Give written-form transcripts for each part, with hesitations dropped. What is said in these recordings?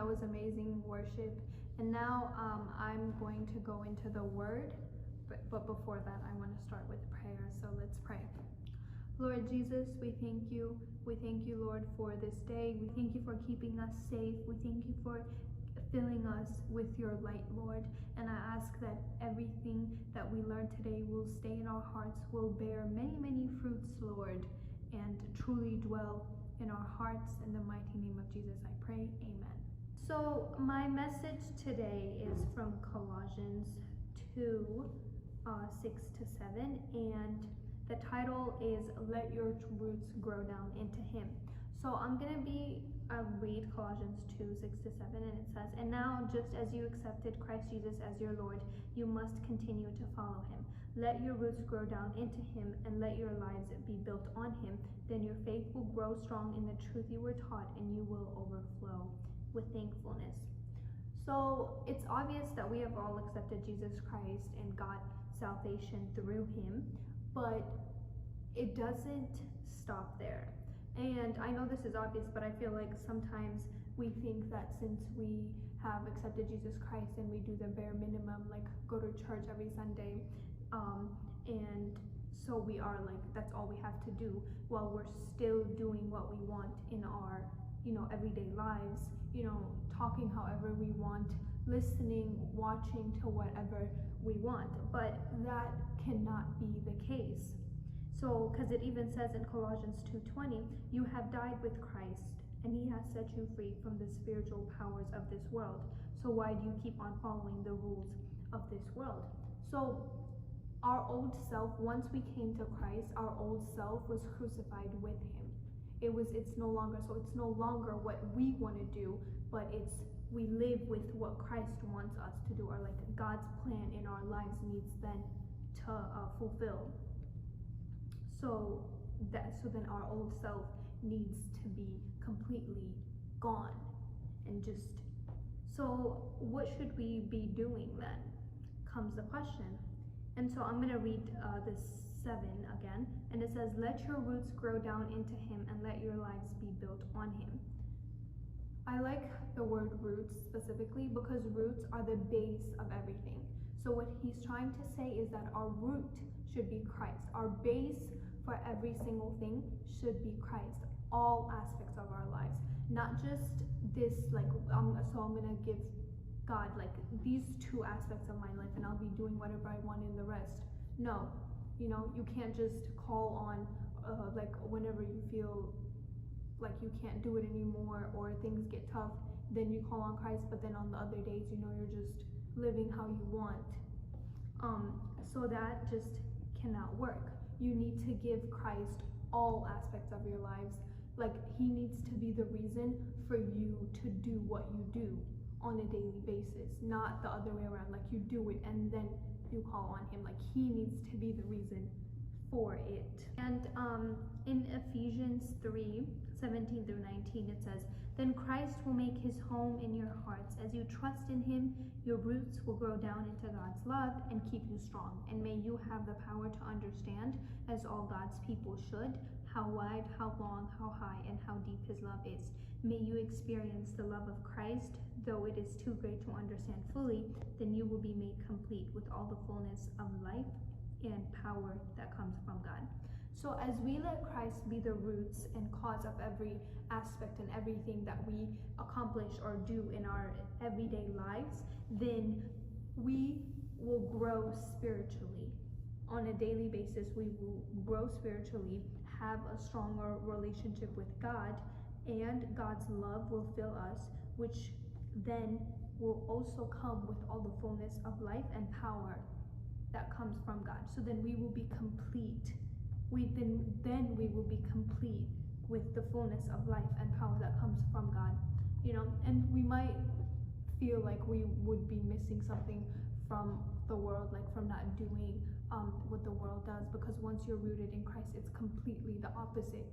was amazing worship. And now I'm going to go into the word. But before that, I want to start with prayer. So let's pray. Lord Jesus, we thank you. We thank you, Lord, for this day. We thank you for keeping us safe. We thank you for filling us with your light, Lord. And I ask that everything that we learn today will stay in our hearts, will bear many, many fruits, Lord, and truly dwell in our hearts. In the mighty name of Jesus, I pray. Amen. So my message today is from Colossians 2, 6-7, and the title is Let Your Roots Grow Down into Him. So I'll read Colossians 2, 6-7, and it says, "And now, just as you accepted Christ Jesus as your Lord, you must continue to follow Him. Let your roots grow down into Him, and let your lives be built on Him. Then your faith will grow strong in the truth you were taught, and you will overflow with thankfulness." So it's obvious that we have all accepted Jesus Christ and got salvation through Him, but it doesn't stop there. And I know this is obvious, but I feel like sometimes we think that since we have accepted Jesus Christ and we do the bare minimum, like go to church every Sunday, and so we are like, that's all we have to do, while we're still doing what we want in our, everyday lives, talking however we want, listening, watching to whatever we want. But that cannot be the case. So, because it even says in Colossians 2:20, you have died with Christ, and He has set you free from the spiritual powers of this world. So why do you keep on following the rules of this world? So our old self, once we came to Christ, our old self was crucified with Him. It's no longer what we want to do, but we live with what Christ wants us to do, or like God's plan in our lives needs then to fulfill. So then our old self needs to be completely gone. And so what should we be doing then, comes the question. And so I'm going to read this 7 again, and it says, "Let your roots grow down into Him, and let your lives be built on Him." I like the word roots specifically because roots are the base of everything. So what he's trying to say is that our root should be Christ. Our base for every single thing should be Christ. All aspects of our lives, not just this, like, so I'm gonna give God like these 2 aspects of my life, and I'll be doing whatever I want in the rest. No, you can't just call on like whenever you feel like you can't do it anymore or things get tough, then you call on Christ, but then on the other days, you're just living how you want. So that just cannot work. You need to give Christ all aspects of your lives. Like, He needs to be the reason for you to do what you do on a daily basis, not the other way around. Like, you do it and then you call on Him. Like, He needs to be the reason for it. And in Ephesians 3:17-19, it says, "Then Christ will make His home in your hearts. As you trust in Him, your roots will grow down into God's love and keep you strong. And may you have the power to understand, as all God's people should, how wide, how long, how high, and how deep His love is. May you experience the love of Christ, though it is too great to understand fully. Then you will be made complete with all the fullness of life and power that comes from God." So as we let Christ be the roots and cause of every aspect and everything that we accomplish or do in our everyday lives, then we will grow spiritually. On a daily basis, we will grow spiritually, have a stronger relationship with God, and God's love will fill us, which then will also come with all the fullness of life and power that comes from God. So then we will be complete. Then we will be complete with the fullness of life and power that comes from God. And we might feel like we would be missing something from the world, like from not doing what the world does, because once you're rooted in Christ, it's completely the opposite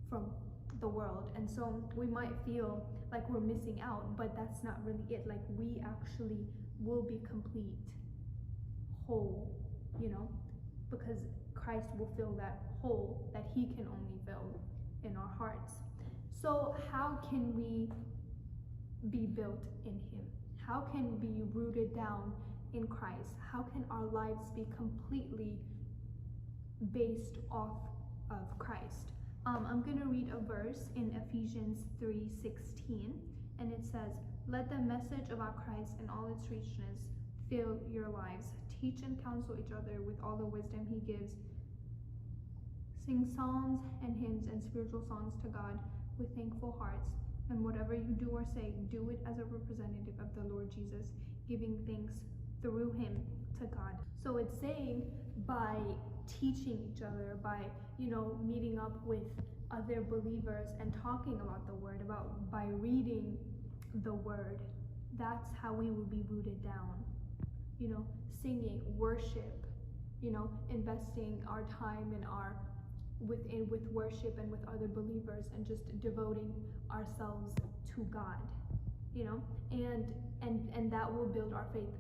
from the world. And so we might feel like we're missing out, but that's not really it. Like, we actually will be complete, whole, because Christ will fill that hole that He can only fill in our hearts. So how can we be built in him? How can we be rooted down in Christ? How can our lives be completely based off of Christ? I'm going to read a verse in Ephesians 3:16, and it says, "Let the message about Christ and all its richness fill your lives. Teach and counsel each other with all the wisdom he gives. Sing psalms and hymns and spiritual songs to God with thankful hearts. And whatever you do or say, do it as a representative of the Lord Jesus, giving thanks through him to God." So it's saying by teaching each other, by meeting up with other believers and talking about the word, by reading the word, that's how we will be rooted down. Singing, worship, investing our time and with worship and with other believers, and just devoting ourselves to God, and that will build our faith.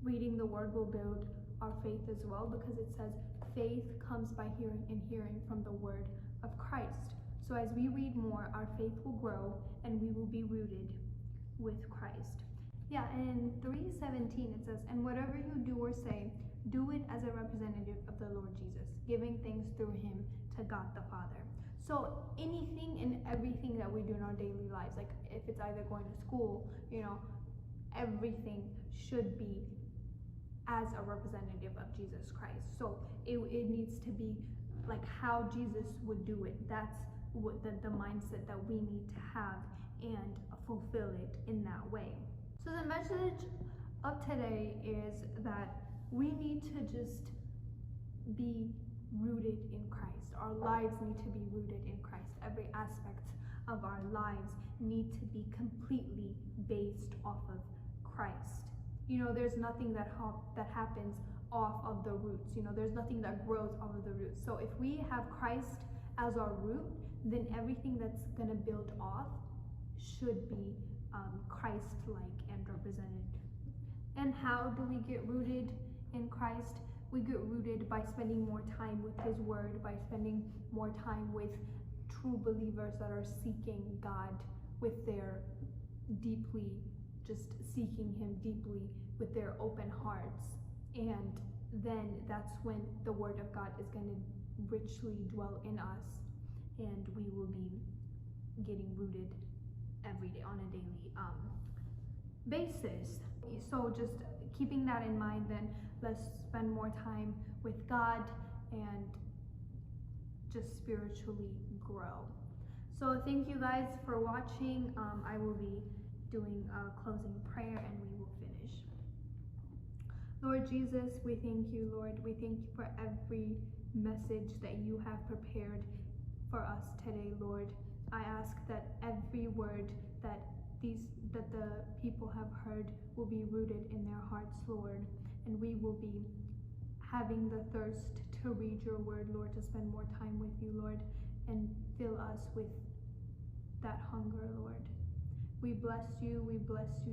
Reading the word will build our faith as well, because it says faith comes by hearing, and hearing from the word of Christ. So as we read more, our faith will grow and we will be rooted with Christ. Yeah, and in 3:17 it says, "And whatever you do or say, do it as a representative of the Lord Jesus, giving thanks through him to God the Father." So anything and everything that we do in our daily lives, like if it's either going to school, everything should be as a representative of Jesus Christ. So it needs to be like how Jesus would do it. That's what the mindset that we need to have, and fulfill it in that way. So the message of today is that we need to just be rooted in Christ. Our lives need to be rooted in Christ. Every aspect of our lives need to be completely based off of Christ. There's nothing that happens off of the roots. There's nothing that grows off of the roots. So if we have Christ as our root, then everything that's going to build off should be Christ-like and represented. And how do we get rooted in Christ? We get rooted by spending more time with his word, by spending more time with true believers that are seeking God with their just seeking him deeply with their open hearts. And then that's when the word of God is going to richly dwell in us, and we will be getting rooted every day on a daily basis. So just keeping that in mind, then let's spend more time with God and just spiritually grow. So thank you guys for watching. I will be doing a closing prayer and we will finish. Lord Jesus, we thank you, Lord. We thank you for every message that you have prepared for us today, Lord. I ask that every word that the people have heard will be rooted in their hearts, Lord, and we will be having the thirst to read your word, Lord, to spend more time with you, Lord, and fill us with that hunger, Lord. We bless you,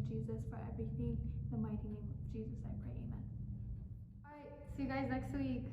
Jesus, for everything. In the mighty name of Jesus, I pray, amen. All right, see you guys next week.